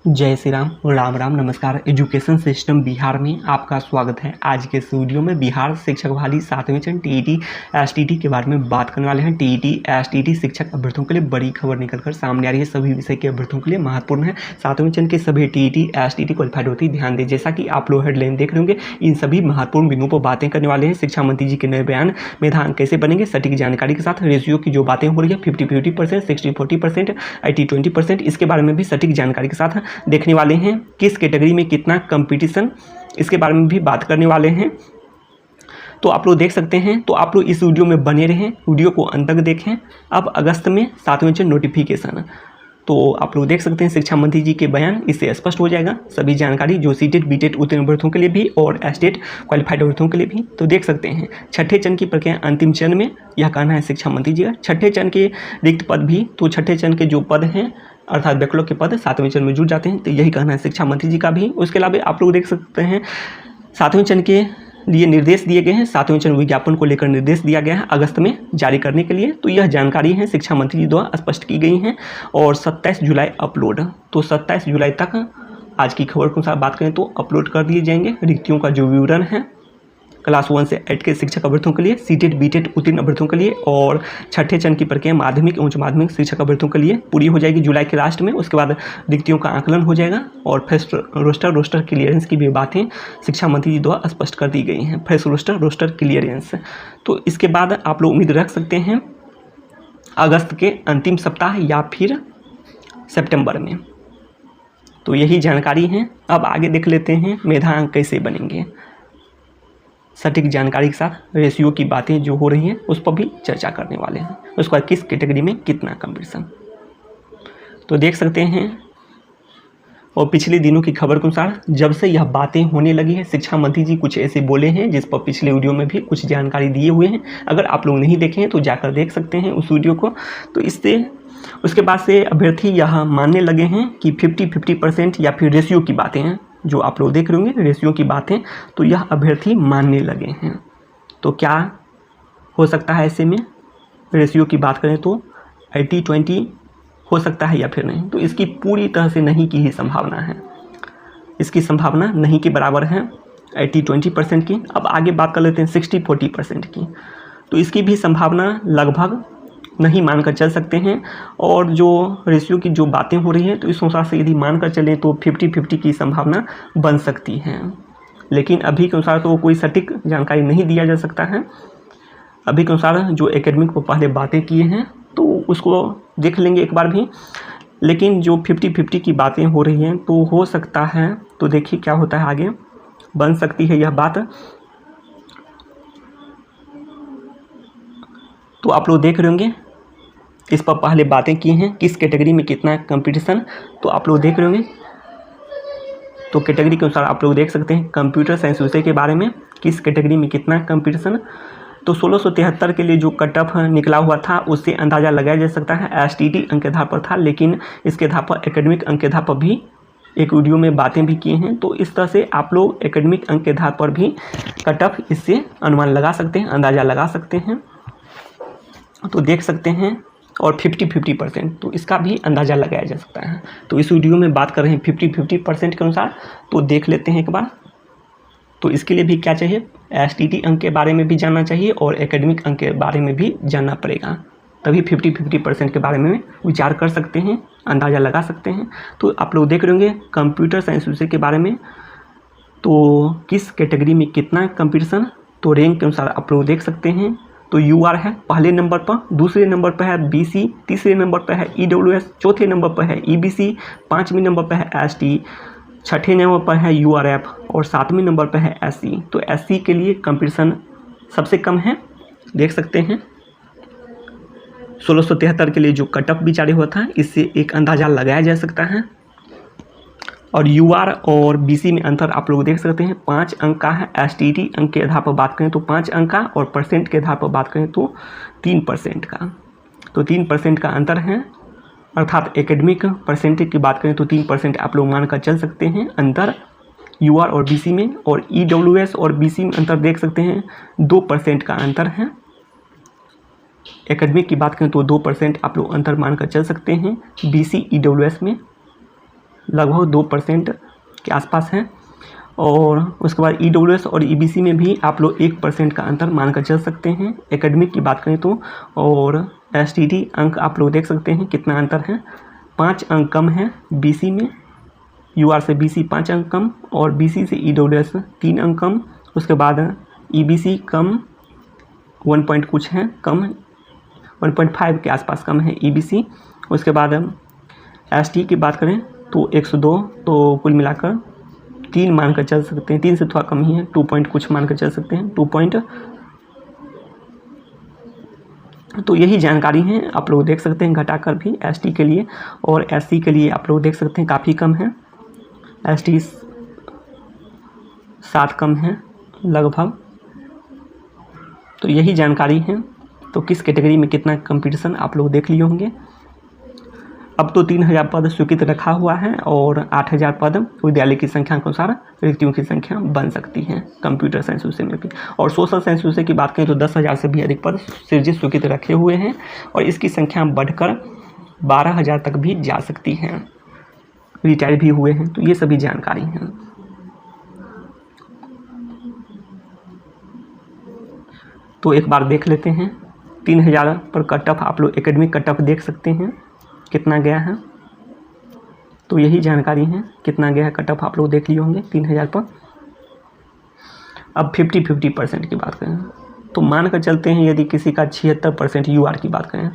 जय श्री राम, राम राम, नमस्कार। Education system Bihar में आपका स्वागत है। आज के इस वीडियो में बिहार शिक्षक बहाली 7वें चरण टीईटी एसटीटी के बारे में बात करने वाले हैं। टीईटी एसटीटी शिक्षक अभ्यर्थियों के लिए बड़ी खबर निकलकर सामने आ रही है। सभी विषय के अभ्यर्थियों के लिए महत्वपूर्ण है। 7वें चरण के सभी टीईटी एसटीटी क्वालिफाइड होती है। ध्यान दें, जैसा कि आप लोग हेडलाइन देख रहे होंगे, इन सभी महत्वपूर्ण बिंदुओं पर बातें करने वाले हैं। शिक्षा मंत्री जी के नए बयान, मेधांक कैसे बनेंगे, सटीक जानकारी के साथ रेशियो की जो बातें हो रही है 50-50%, 60-40%, 80-20%, इसके बारे में भी सटीक जानकारी के साथ देखने वाले हैं। किस कैटेगरी में कितना कंपटीशन, इसके बारे में भी बात करने वाले हैं। तो आप लोग देख सकते हैं। तो आप लोग इस वीडियो में बने रहें, वीडियो को अंत तक देखें। अब अगस्त में 7वें चरण नोटिफिकेशन, तो आप लोग देख सकते हैं शिक्षा मंत्री जी के बयान, इससे स्पष्ट हो जाएगा सभी जानकारी जो सीटेट बीटेट उत्तीर्ण अभ्यर्थियों के लिए भी और एसटेट क्वालिफाइड अभ्यर्थियों के लिए भी। तो देख सकते हैं छठे चरण की प्रक्रिया अंतिम चरण में, यह कहना है शिक्षा मंत्री जी का। छठे चरण के रिक्त पद भी, तो छठे चरण के जो पद हैं अर्थात बैकलॉग के पद 7वें चरण में जुड़ जाते हैं। तो यही कहना है शिक्षा मंत्री जी का भी। उसके अलावा आप लोग देख सकते हैं 7वें चरण के लिए निर्देश दिए गए हैं। 7वें चरण विज्ञापन को लेकर निर्देश दिया गया है अगस्त में जारी करने के लिए। तो यह जानकारी है शिक्षा मंत्री जी द्वारा स्पष्ट की गई हैं और 27 जुलाई अपलोड। तो 27 जुलाई तक आज की खबर के अनुसार बात करें तो अपलोड कर दिए जाएंगे रिक्तियों का जो विवरण है क्लास 1 से 8 के शिक्षक अभ्यर्थियों के लिए, सीटेट बीटेट उत्तीर्ण अभ्यर्थियों के लिए और छठे चरण की प्रक्रिया माध्यमिक एवं उच्च माध्यमिक शिक्षक अभ्यर्थियों के लिए पूरी हो जाएगी जुलाई के लास्ट में। उसके बाद रिक्तियों का आकलन हो जाएगा और फ्रेश रोस्टर क्लियरेंस की भी बातें शिक्षा मंत्री जी द्वारा स्पष्ट कर दी गई हैं। फ्रेश रोस्टर क्लियरेंस, तो इसके बाद आप लोग उम्मीद रख सकते हैं अगस्त के अंतिम सप्ताह या फिर सितंबर में। तो यही जानकारी है। अब आगे देख लेते हैं मेधांक कैसे बनेंगे, सटीक जानकारी के साथ रेशियो की बातें जो हो रही हैं उस पर भी चर्चा करने वाले हैं। उसके बाद किस कैटेगरी में कितना कंपटीशन, तो देख सकते हैं। और पिछले दिनों की खबर के अनुसार जब से यह बातें होने लगी है, शिक्षा मंत्री जी कुछ ऐसे बोले हैं जिस पर पिछले वीडियो में भी कुछ जानकारी दिए हुए हैं। अगर आप लोग नहीं देखे हैं तो जाकर देख सकते हैं उस वीडियो को। तो इससे उसके बाद से अभ्यर्थी यह मानने लगे हैं कि 50-50% या फिर रेशियो की बातें हैं जो आप लोग देख रहे होंगे, रेशियो की बातें, तो यह अभ्यर्थी मानने लगे हैं। तो क्या हो सकता है ऐसे में, रेशियो की बात करें तो 80-20 हो सकता है या फिर नहीं, तो इसकी पूरी तरह से नहीं की ही संभावना है। इसकी संभावना नहीं के बराबर है 80-20% की। अब आगे बात कर लेते हैं 60-40% की, तो इसकी भी संभावना लगभग नहीं मानकर चल सकते हैं। और जो रेशियो की जो बातें हो रही हैं तो इस अनुसार से यदि मानकर चलें तो 50-50 की संभावना बन सकती है। लेकिन अभी के अनुसार तो कोई सटीक जानकारी नहीं दिया जा सकता है। अभी के अनुसार जो एकेडमिक को पहले बातें किए हैं तो उसको देख लेंगे एक बार भी। लेकिन जो 50-50 की बातें हो रही हैं तो हो सकता है, तो देखिए क्या होता है आगे, बन सकती है यह बात। तो आप लोग देख रहे होंगे इस पर पहले बातें की हैं किस कैटेगरी में कितना कंपटीशन, तो आप लोग देख रहे होंगे। तो कैटेगरी के अनुसार आप लोग देख सकते हैं कंप्यूटर साइंस विषय के बारे में किस कैटेगरी में कितना कंपटीशन। तो 1673 के लिए जो कट ऑफ निकला हुआ था उससे अंदाज़ा लगाया जा सकता है। एसटीटी अंक के आधार पर था, लेकिन इसके आधार पर एकेडमिक अंक के आधार पर भी एक वीडियो में बातें भी की हैं। तो इस तरह से आप लोग एकेडमिक अंक के आधार पर भी कट ऑफ इससे अनुमान लगा सकते हैं, अंदाज़ा लगा सकते हैं। तो देख सकते हैं और 50-50%, तो इसका भी अंदाज़ा लगाया जा सकता है। तो इस वीडियो में बात कर रहे हैं 50-50% के अनुसार। तो देख लेते हैं एक बार। तो इसके लिए भी क्या चाहिए, एसटीटी अंक के बारे में भी जानना चाहिए और एकेडमिक अंक के बारे में भी जानना पड़ेगा, तभी 50-50% के बारे में विचार कर सकते हैं, अंदाज़ा लगा सकते हैं। तो आप लोग देख रहे होंगे कंप्यूटर साइंस विषय के बारे में, तो किस कैटेगरी में कितना कंपटीशन, तो रैंक के अनुसार आप लोग देख सकते हैं। तो यूआर है पहले नंबर पर, दूसरे नंबर पर है बीसी, तीसरे नंबर पर है ईडब्ल्यूएस, चौथे नंबर पर है ईबीसी, पाँचवें नंबर पर है एसटी, छठे नंबर पर है यूआरएफ और सातवें नंबर पर है एससी। तो एससी के लिए कंपटीशन सबसे कम है, देख सकते हैं। 1673 के लिए जो कट ऑफ भी जारी हुआ था इससे एक अंदाज़ा लगाया जा सकता है। और यूआर और बीसी में अंतर आप लोग देख सकते हैं, 5 अंक का है। एसटीटी अंक के आधार पर बात करें तो 5 अंक का, और परसेंट के आधार पर बात करें तो 3% का। तो 3% का अंतर है, अर्थात एकेडमिक परसेंटेज की बात करें तो 3% आप लोग मानकर चल सकते हैं अंतर यूआर और बीसी में। और ईडब्ल्यूएस और बीसी में अंतर देख सकते हैं 2% का अंतर है। एकेडमिक की बात करें तो 2% आप लोग अंतर मानकर चल सकते हैं बीसी ईडब्ल्यूएस में। लगभग 2% के आसपास है। और उसके बाद EWS और EBC में भी आप लोग 1% का अंतर मानकर चल सकते हैं एकेडमिक की बात करें तो। और STT अंक आप लोग देख सकते हैं कितना अंतर है, 5 अंक कम है BC में, UR से BC 5 अंक कम और BC से EWS 3 अंक कम। उसके बाद EBC कम 1 पॉइंट कुछ है, कम 1.5 के आसपास कम है EBC। उसके बाद ST की बात करें तो 102, तो कुल मिलाकर 3 मानकर चल सकते हैं, 3 से थोड़ा कम ही है, 2 पॉइंट कुछ मानकर चल सकते हैं, 2 पॉइंट। तो यही जानकारी है, आप लोग देख सकते हैं घटाकर भी ST के लिए। और SC के लिए आप लोग देख सकते हैं काफ़ी कम है, ST 7 कम है लगभग। तो यही जानकारी है। तो किस कैटेगरी में कितना कंपटीशन आप लोग देख लिए होंगे। अब तो 3000 पद स्वीकृत रखा हुआ है और 8000 पद विद्यालय की संख्या के अनुसार रिक्तियों की संख्या बन सकती है कंप्यूटर साइंस विषय में भी। और सोशल साइंस विषय की बात करें तो 10,000 से भी अधिक पद सृजित स्वीकृत रखे हुए हैं और इसकी संख्या बढ़कर 12,000 तक भी जा सकती है, रिटायर भी हुए हैं। तो ये सभी जानकारी हैं। तो एक बार देख लेते हैं 3000 पर कट ऑफ आप लोग एकेडमिक कट ऑफ देख सकते हैं कितना गया है। तो यही जानकारी है कितना गया है कट ऑफ आप लोग देख लिए होंगे 3000 पर। अब 50-50% की बात करें तो मान कर चलते हैं यदि किसी का 76% UR की बात करें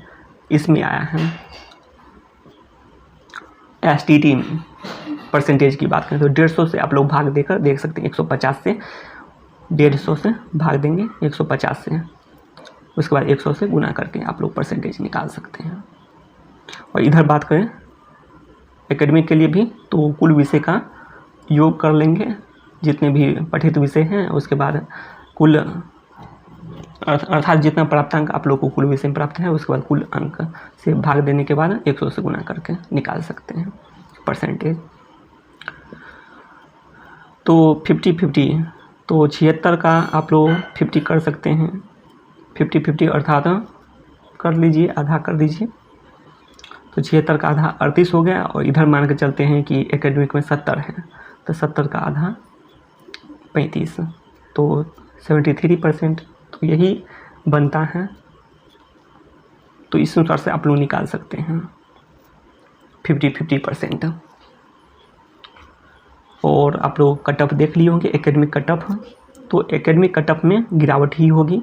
इसमें आया है। STT परसेंटेज की बात करें तो 150 से आप लोग भाग देकर देख सकते हैं, 150 से 150 से भाग देंगे 150 से, उसके बाद 100 से गुना करके आप लोग परसेंटेज निकाल सकते हैं। और इधर बात करें एकेडमिक के लिए भी तो कुल विषय का योग कर लेंगे जितने भी पठित विषय हैं, उसके बाद कुल अर्थात जितना प्राप्तांक आप लोग को कुल विषय में प्राप्त है उसके बाद कुल अंक से भाग देने के बाद 100 से गुना करके निकाल सकते हैं परसेंटेज। तो 50-50 तो 76 का आप लोग 50 कर सकते हैं, 50-50 अर्थात कर लीजिए, आधा कर दीजिए। तो 76 का आधा 38 हो गया। और इधर मान के चलते हैं कि एकेडमिक में 70 है तो 70 का आधा 35, तो 73%। तो यही बनता है। तो इस अनुसार से आप लोग निकाल सकते हैं 50-50%। और आप लोग कट ऑफ देख लिए होंगे एकेडमिक कट ऑफ। तो एकेडमिक कट ऑफ में गिरावट ही होगी,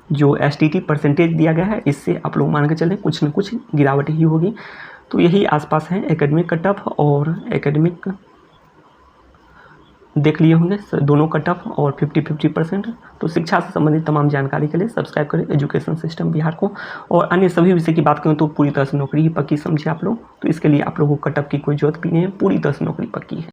जो STT परसेंटेज दिया गया है इससे आप लोग मान के चलें कुछ न कुछ गिरावट ही होगी। तो यही आसपास है एकेडमिक कट ऑफ और एकेडमिक देख लिए होंगे दोनों कट ऑफ और 50-50%। तो शिक्षा से संबंधित तमाम जानकारी के लिए सब्सक्राइब करें एजुकेशन सिस्टम बिहार को। और अन्य सभी विषय की बात करें तो पूरी तरह से नौकरी ही पक्की समझे आप लोग। तो इसके लिए आप लोगों को कट ऑफ की कोई जरूरत भी नहीं है, पूरी तरह से नौकरी पक्की है।